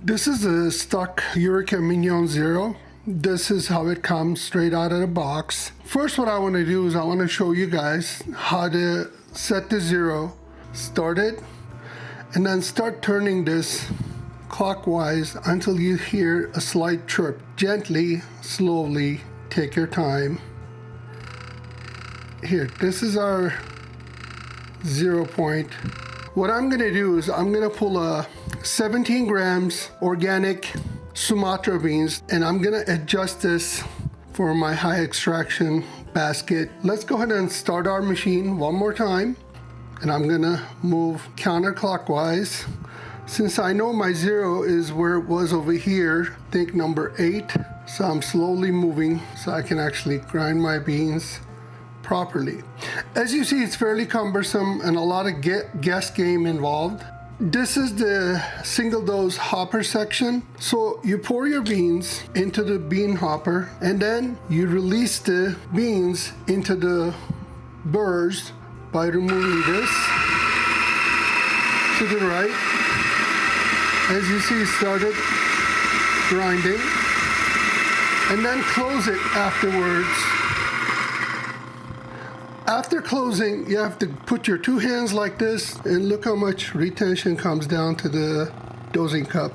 This is a stock Eureka Mignon Zero. This is how it comes straight out of the box. First, what I want to do is I want to show you guys how to set the zero, start it, and then start turning this clockwise until you hear a slight chirp. Gently, slowly, take your time. Here, this is our 0 point. What I'm gonna do is I'm gonna pull a 17 grams organic Sumatra beans, and I'm gonna adjust this for my high extraction basket. Let's go ahead and start our machine one more time, and I'm gonna move counterclockwise. Since I know my zero is where it was over here, think number 8, so I'm slowly moving so I can actually grind my beans properly. As you see, it's fairly cumbersome and a lot of guess game involved. This is the single dose hopper section. So you pour your beans into the bean hopper, and then you release the beans into the burrs by removing this to the right. As you see, it started grinding, and then close it afterwards. After closing, you have to put your 2 hands like this, and look how much retention comes down to the dosing cup.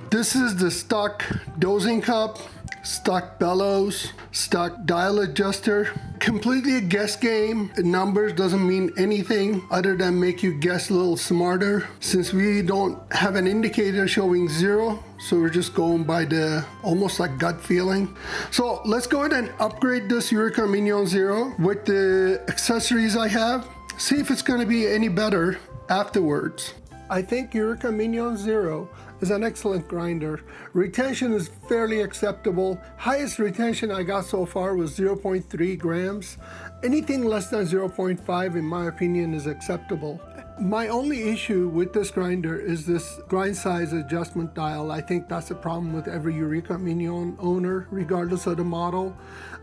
This is the stock dosing cup, stock bellows, stock dial adjuster. Completely a guess game. Numbers doesn't mean anything other than make you guess a little smarter. Since we don't have an indicator showing 0, so we're just going by the almost like gut feeling. So let's go ahead and upgrade this Eureka Mignon Zero with the accessories I have. See if it's going to be any better afterwards. I think Eureka Mignon Zero is an excellent grinder. Retention is fairly acceptable. Highest retention I got so far was 0.3 grams. Anything less than 0.5 in my opinion is acceptable. My only issue with this grinder is this grind size adjustment dial. I think that's a problem with every Eureka Mignon owner, regardless of the model.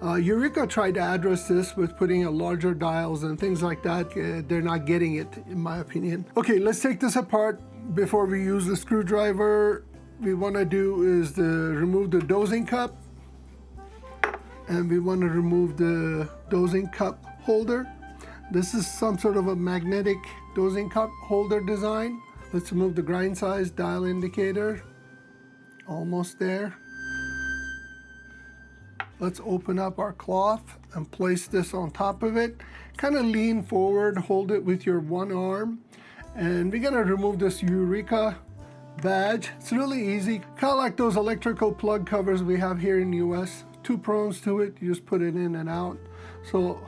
Eureka tried to address this with putting a larger dials and things like that. They're not getting it, in my opinion. Okay, let's take this apart. Before we use the screwdriver, we want to do is remove the dosing cup, and we want to remove the dosing cup holder. This is some sort of a magnetic dosing cup holder design. Let's remove the grind size dial indicator. Almost there. Let's open up our cloth and place this on top of it. Kind of lean forward, hold it with your one arm. And we're gonna remove this Eureka badge. It's really easy, kind of like those electrical plug covers we have here in the US. 2 prongs to it, you just put it in and out. So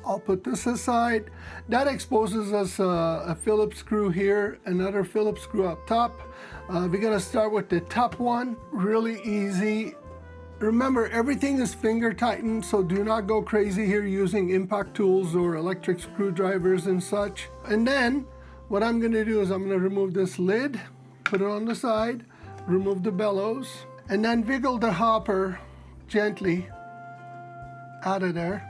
I'll put this aside. That exposes us a Phillips screw here, another Phillips screw up top. We're gonna start with the top one, really easy. Remember, everything is finger tightened, so do not go crazy here using impact tools or electric screwdrivers and such. And then, what I'm gonna do is I'm gonna remove this lid, put it on the side, remove the bellows, and then wiggle the hopper gently out of there.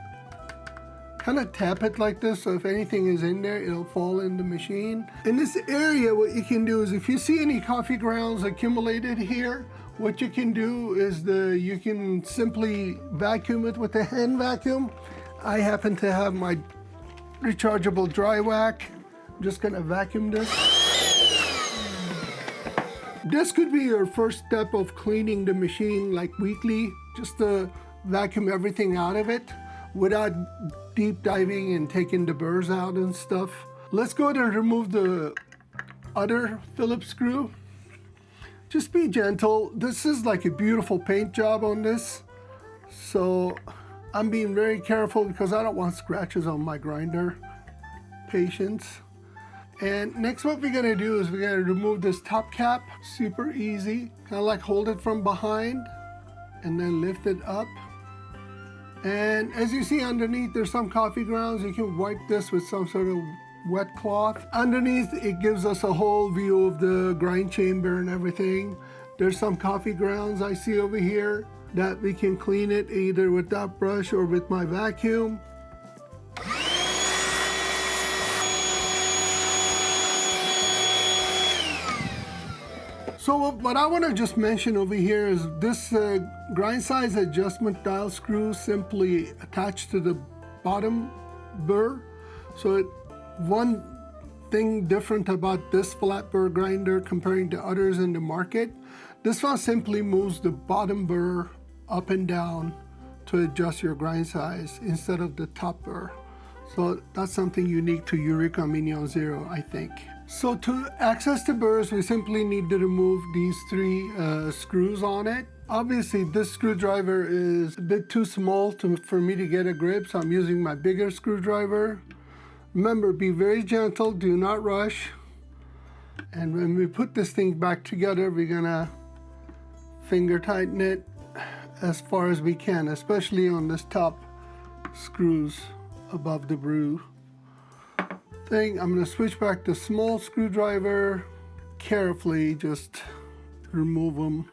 Kind of tap it like this, so if anything is in there, it'll fall in the machine. In this area, what you can do is if you see any coffee grounds accumulated here, what you can do is you can simply vacuum it with a hand vacuum. I happen to have my rechargeable dry vac. I'm just gonna vacuum this. This could be your first step of cleaning the machine like weekly, just to vacuum everything out of it without deep diving and taking the burrs out and stuff. Let's go ahead and remove the other Phillips screw. Just be gentle. This is like a beautiful paint job on this. So I'm being very careful because I don't want scratches on my grinder. Patience. And next what we're gonna do is we're gonna remove this top cap. Super easy. Kind of like hold it from behind and then lift it up. And as you see underneath, there's some coffee grounds. You can wipe this with some sort of wet cloth. Underneath, it gives us a whole view of the grind chamber and everything. There's some coffee grounds I see over here that we can clean it either with that brush or with my vacuum. So what I want to just mention over here is this grind size adjustment dial screw simply attached to the bottom burr. So one thing different about this flat burr grinder comparing to others in the market, this one simply moves the bottom burr up and down to adjust your grind size instead of the top burr. So that's something unique to Eureka Mignon Zero, I think. So to access the burrs, we simply need to remove these three screws on it. Obviously, this screwdriver is a bit too small for me to get a grip, so I'm using my bigger screwdriver. Remember, be very gentle, do not rush. And when we put this thing back together, we're gonna finger tighten it as far as we can, especially on this top screws above the brew thing. I'm gonna switch back to small screwdriver, carefully just remove them,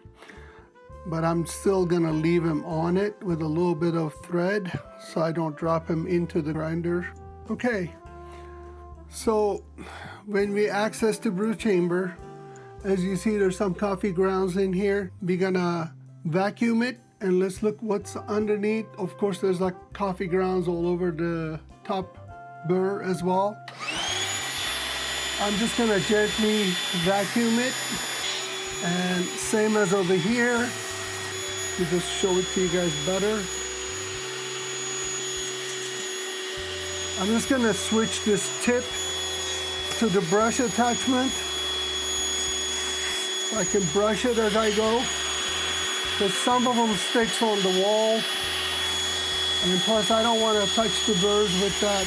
but I'm still gonna leave him on it with a little bit of thread so I don't drop him into the grinder. Okay, so when we access the brew chamber, as you see, there's some coffee grounds in here. We're gonna vacuum it and let's look what's underneath. Of course, there's like coffee grounds all over the top burr as well. I'm just gonna gently vacuum it, and same as over here, to just show it to you guys better. I'm just gonna switch this tip to the brush attachment. I can brush it as I go, because some of them sticks on the wall, and plus I don't want to touch the burrs with that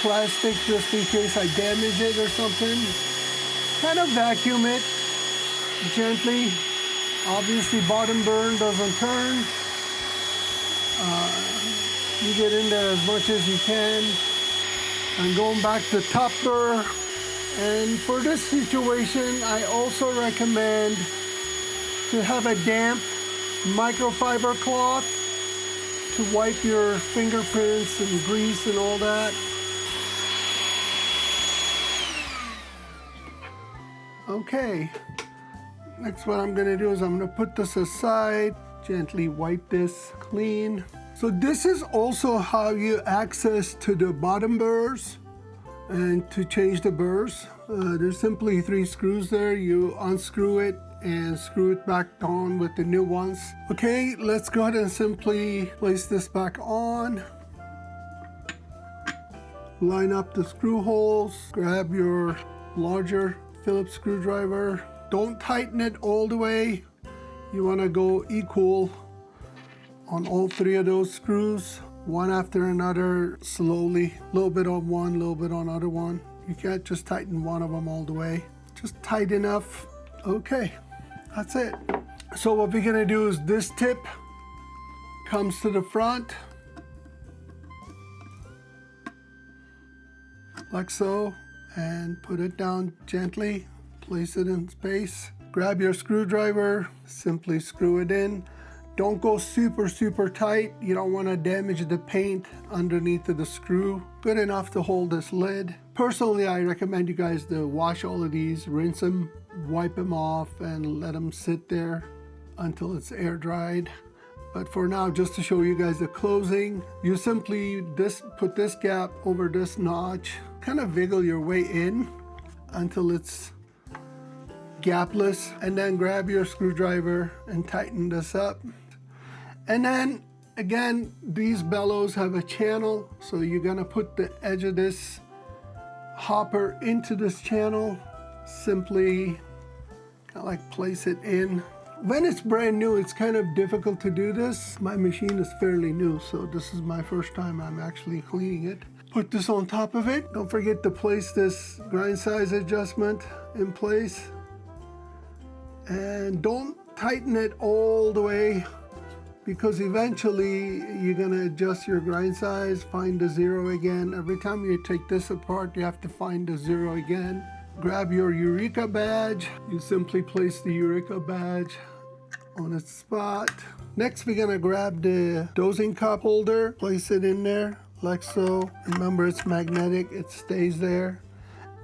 plastic just in case I damage it or something. Kind of vacuum it gently. Obviously bottom burn doesn't turn. You get in there as much as you can. And going back to top burr. And for this situation, I also recommend to have a damp microfiber cloth to wipe your fingerprints and grease and all that. Okay, next what I'm gonna do is I'm gonna put this aside, gently wipe this clean. So this is also how you access to the bottom burrs and to change the burrs. There's simply 3 screws there. You unscrew it and screw it back on with the new ones. Okay, let's go ahead and simply place this back on. Line up the screw holes, grab your larger Phillips screwdriver. Don't tighten it all the way. You want to go equal on all 3 of those screws, one after another, slowly. A little bit on one, a little bit on other one. You can't just tighten one of them all the way. Just tight enough. Okay, that's it. So what we're gonna do is this tip comes to the front, like so, and put it down gently, place it in space. Grab your screwdriver, simply screw it in. Don't go super tight. You don't want to damage the paint underneath of the screw. Good enough to hold this lid. Personally, I recommend you guys to wash all of these, rinse them, wipe them off, and let them sit there until it's air dried. But for now, just to show you guys the closing, you simply put this gap over this notch, kind of wiggle your way in until it's gapless, and then grab your screwdriver and tighten this up. And then again, these bellows have a channel, so you're gonna put the edge of this hopper into this channel. Simply kind of like place it in. When it's brand new, it's kind of difficult to do this. My machine is fairly new, so this is my first time I'm actually cleaning it. Put this on top of it. Don't forget to place this grind size adjustment in place. And don't tighten it all the way, because eventually you're gonna adjust your grind size, find the 0 again. Every time you take this apart, you have to find the 0 again. Grab your Eureka badge. You simply place the Eureka badge on its spot. Next, we're gonna grab the dosing cup holder, place it in there like so. Remember, it's magnetic, it stays there.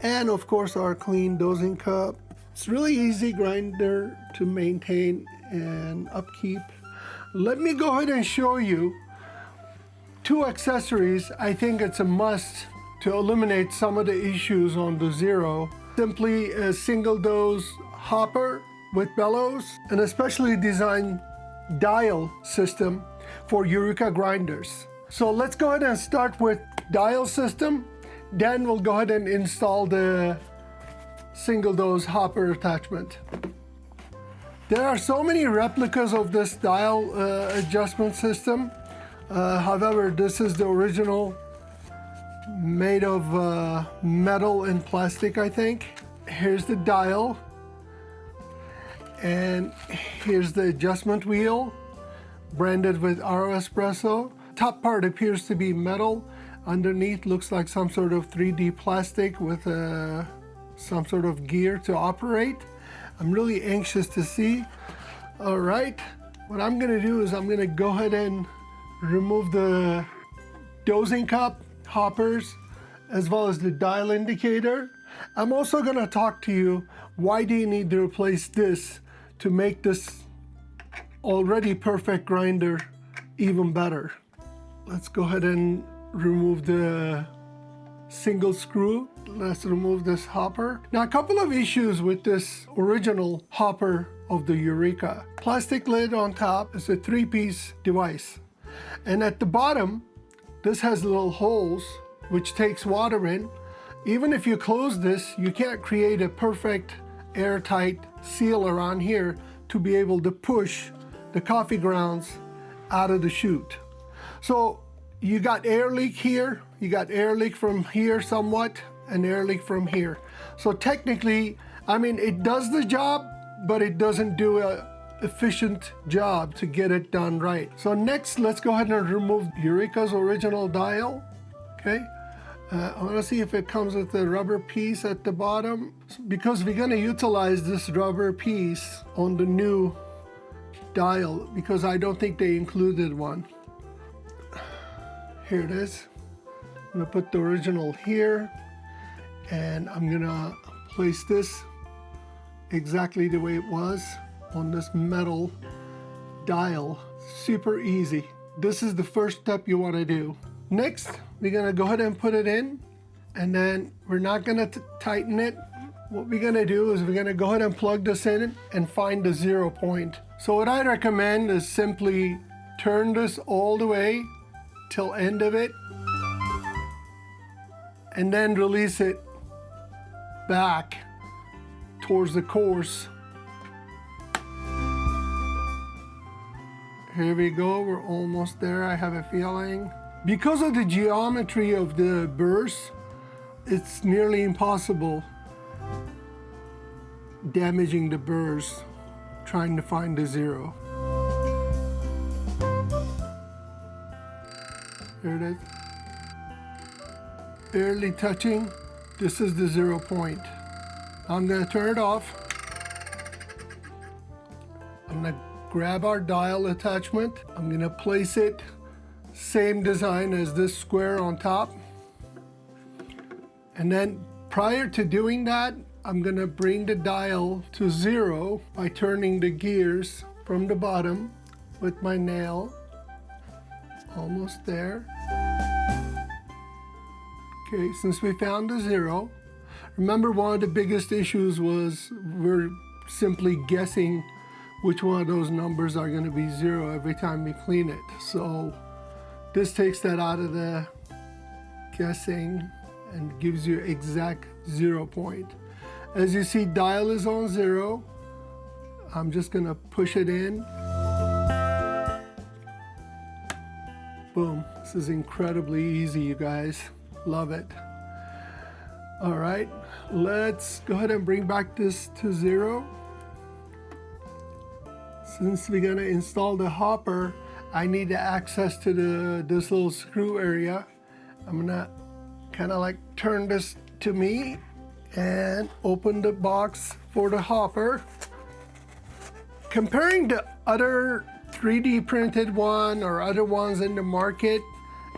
And of course, our clean dosing cup. It's really easy grinder to maintain and upkeep. Let me go ahead and show you 2 accessories. I think it's a must to eliminate some of the issues on the Zero. Simply a single dose hopper with bellows, and a specially designed dial system for Eureka grinders. So let's go ahead and start with dial system. Then we'll go ahead and install the single dose hopper attachment. There are so many replicas of this dial adjustment system. However, this is the original, made of metal and plastic, I think. Here's the dial, and here's the adjustment wheel, branded with ARO Espresso. Top part appears to be metal. Underneath looks like some sort of 3D plastic with some sort of gear to operate. I'm really anxious to see. All right, what I'm gonna do is I'm gonna go ahead and remove the dosing cup, hoppers, as well as the dial indicator. I'm also gonna talk to you, why do you need to replace this to make this already perfect grinder even better. Let's go ahead and remove the single screw. Let's remove this hopper. Now, a couple of issues with this original hopper of the Eureka. Plastic lid on top is a 3-piece device. And at the bottom, this has little holes which takes water in. Even if you close this, you can't create a perfect airtight seal around here to be able to push the coffee grounds out of the chute. So you got air leak here, you got air leak from here somewhat, and air leak from here. So technically, I mean, it does the job, but it doesn't do a efficient job to get it done right. So next, let's go ahead and remove Eureka's original dial. Okay, I want to see if it comes with a rubber piece at the bottom, because we're going to utilize this rubber piece on the new dial, because I don't think they included one. Here it is. I'm going to put the original here, and I'm going to place this exactly the way it was on this metal dial. Super easy. This is the first step you want to do. Next, we're going to go ahead and put it in, and then we're not going to tighten it. What we're going to do is we're going to go ahead and plug this in and find the 0 point. So what I recommend is simply turn this all the way till end of it, and then release it back towards the course. Here we go, we're almost there, I have a feeling. Because of the geometry of the burrs, it's nearly impossible damaging the burrs trying to find the 0. There it is. Barely touching. This is the 0 point. I'm going to turn it off. I'm going to grab our dial attachment. I'm going to place it same design as this square on top. And then prior to doing that, I'm going to bring the dial to 0 by turning the gears from the bottom with my nail. Almost there. Okay, since we found the 0, remember one of the biggest issues was we're simply guessing which one of those numbers are going to be 0 every time we clean it. So this takes that out of the guessing and gives you exact 0 point. As you see, dial is on 0. I'm just going to push it in. Boom. This is incredibly easy, you guys. Love it. All right, let's go ahead and bring back this to 0. Since we're gonna install the hopper, I need access to this little screw area. I'm gonna kind of like turn this to me and open the box for the hopper. Comparing the other 3D printed one or other ones in the market,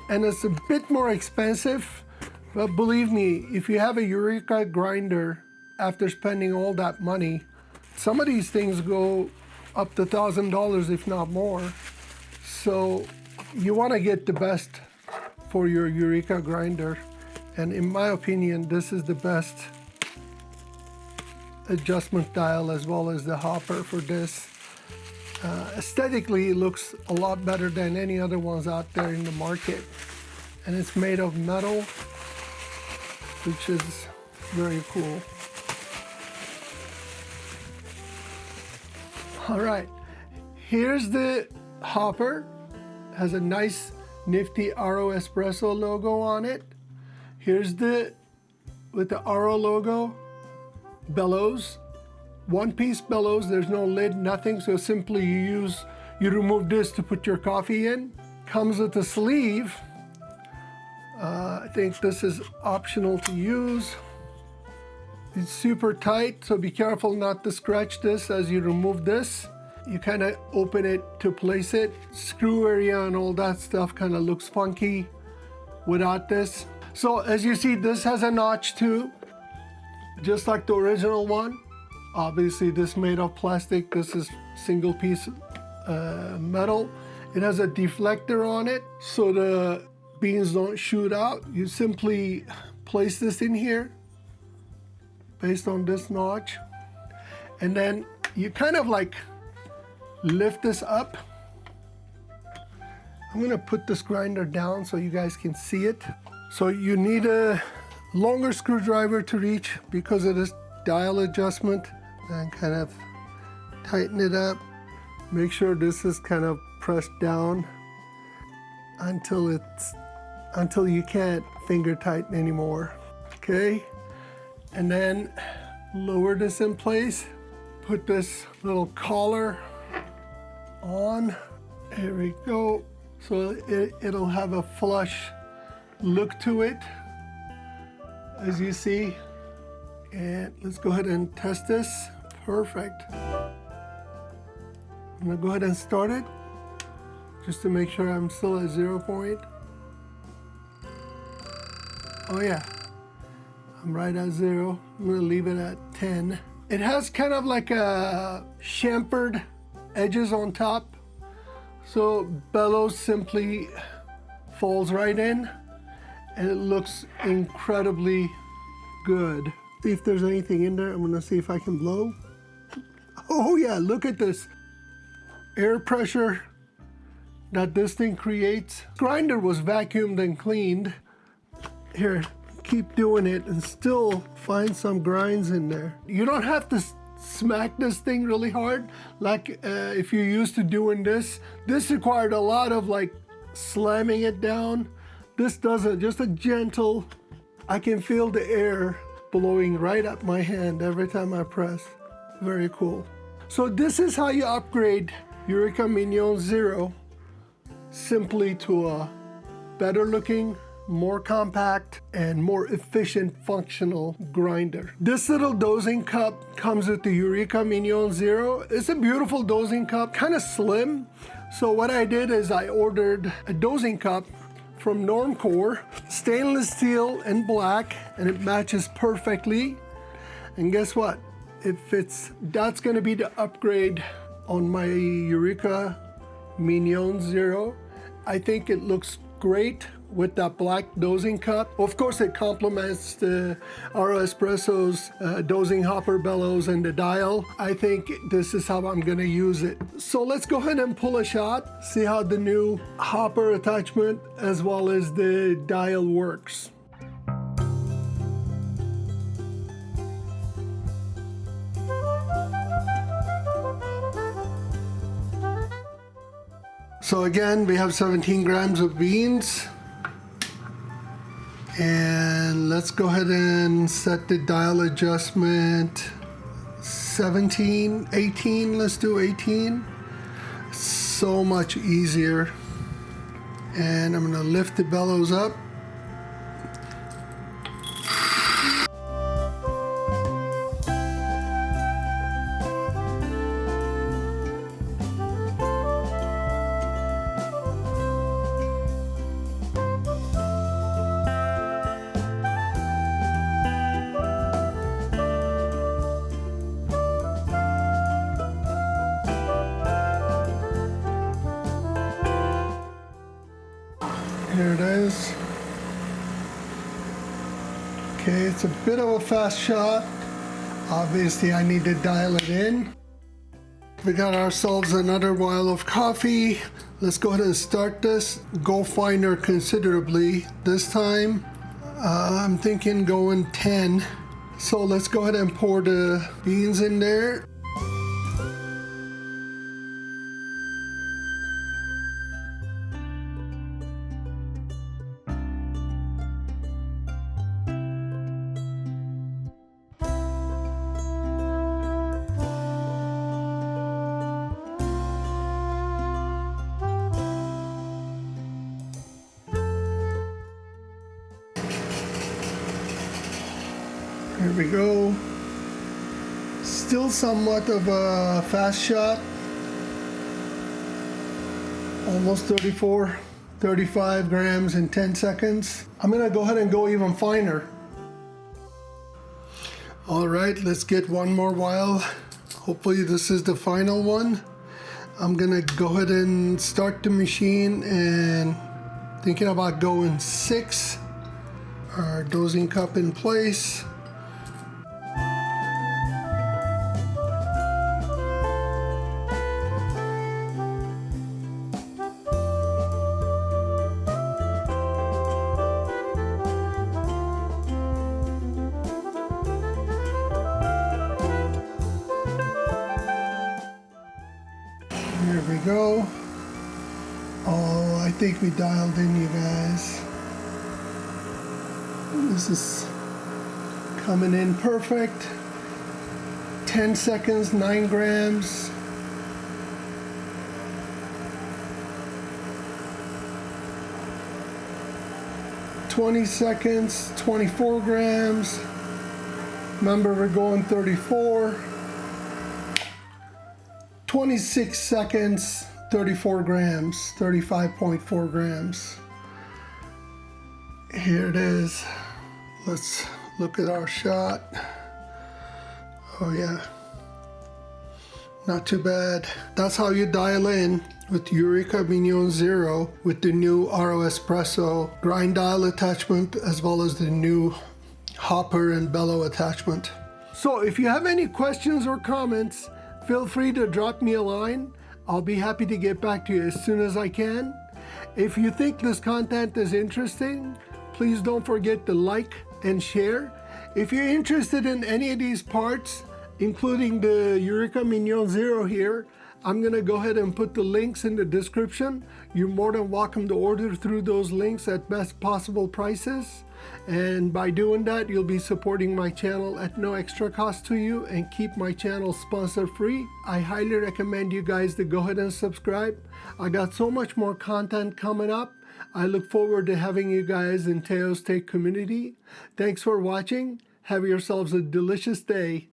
and it's a bit more expensive, but believe me, if you have a Eureka grinder after spending all that money. Some of these things go up to $1,000, if not more. So you want to get the best for your Eureka grinder. And in my opinion, this is the best adjustment dial as well as the hopper for this. Aesthetically, it looks a lot better than any other ones out there in the market. And it's made of metal, which is very cool. All right, here's the hopper. Has a nice nifty ARO Espresso logo on it. Here's the, with the ARO logo, bellows. One-piece bellows, there's no lid, nothing, so simply you remove this to put your coffee in. Comes with a sleeve. I think this is optional to use. It's super tight, so be careful not to scratch this as you remove this. You kind of open it to place it. Screw area and all that stuff kind of looks funky without this. So as you see, this has a notch too, just like the original one. Obviously this made of plastic, this is single piece metal. It has a deflector on it so the beans don't shoot out. You simply place this in here based on this notch, and then you kind of like lift this up. I'm gonna put this grinder down so you guys can see it. So you need a longer screwdriver to reach because of this dial adjustment, and kind of tighten it up. Make sure this is kind of pressed down until you can't finger tighten anymore. Okay, and then lower this in place. Put this little collar on. Here we go. So it'll have a flush look to it, as you see. And let's go ahead and test this. Perfect. I'm gonna go ahead and start it just to make sure I'm still at 0 point. Oh yeah, I'm right at 0. I'm gonna leave it at 10. It has kind of like a chamfered edges on top, so bellows simply falls right in, and it looks incredibly good. See if there's anything in there. I'm gonna see if I can blow. Oh yeah, look at this air pressure that this thing creates. Grinder was vacuumed and cleaned. Here, keep doing it and still find some grinds in there. You don't have to smack this thing really hard like if you're used to doing this. This required a lot of like slamming it down. This doesn't, just a gentle, I can feel the air blowing right up my hand every time I press. Very cool. So this is how you upgrade Eureka Mignon Zero simply to a better looking, more compact, and more efficient functional grinder. This little dosing cup comes with the Eureka Mignon Zero. It's a beautiful dosing cup, kind of slim. So what I did is I ordered a dosing cup from Normcore, stainless steel and black, and it matches perfectly. And guess what? It fits. That's gonna be the upgrade on my Eureka Mignon Zero. I think it looks great with that black dosing cup. Of course, it complements the ARO Espresso's dosing hopper bellows and the dial. I think this is how I'm gonna use it. So let's go ahead and pull a shot, see how the new hopper attachment as well as the dial works. So again, we have 17 grams of beans. And let's go ahead and set the dial adjustment 17, 18, let's do 18. So much easier. And I'm gonna lift the bellows up. Here it is. Okay, it's a bit of a fast shot. Obviously, I need to dial it in. We got ourselves another vial of coffee. Let's go ahead and start this. Go finer considerably this time. I'm thinking going 10. So let's go ahead and pour the beans in there. Here we go. Still somewhat of a fast shot. Almost 35 grams in 10 seconds. I'm gonna go ahead and go even finer. All right, let's get one more vial. Hopefully this is the final one. I'm gonna go ahead and start the machine and thinking about going 6. Our dosing cup in place. Here we go. Oh, I think we dialed in, you guys. This is coming in perfect. 10 seconds, 9 grams. "20 seconds, 24 grams. Remember, we're going 34. 26 seconds, 34 grams, 35.4 grams. Here it is. Let's look at our shot. Oh yeah, not too bad. That's how you dial in with Eureka Mignon Zero with the new ARO Espresso grind dial attachment, as well as the new hopper and bellow attachment. So if you have any questions or comments, feel free to drop me a line. I'll be happy to get back to you as soon as I can. If you think this content is interesting, please don't forget to like and share. If you're interested in any of these parts, including the Eureka Mignon Zero here, I'm gonna go ahead and put the links in the description. You're more than welcome to order through those links at best possible prices. And by doing that, you'll be supporting my channel at no extra cost to you and keep my channel sponsor free. I highly recommend you guys to go ahead and subscribe. I got so much more content coming up. I look forward to having you guys in Teo's Take community. Thanks for watching. Have yourselves a delicious day.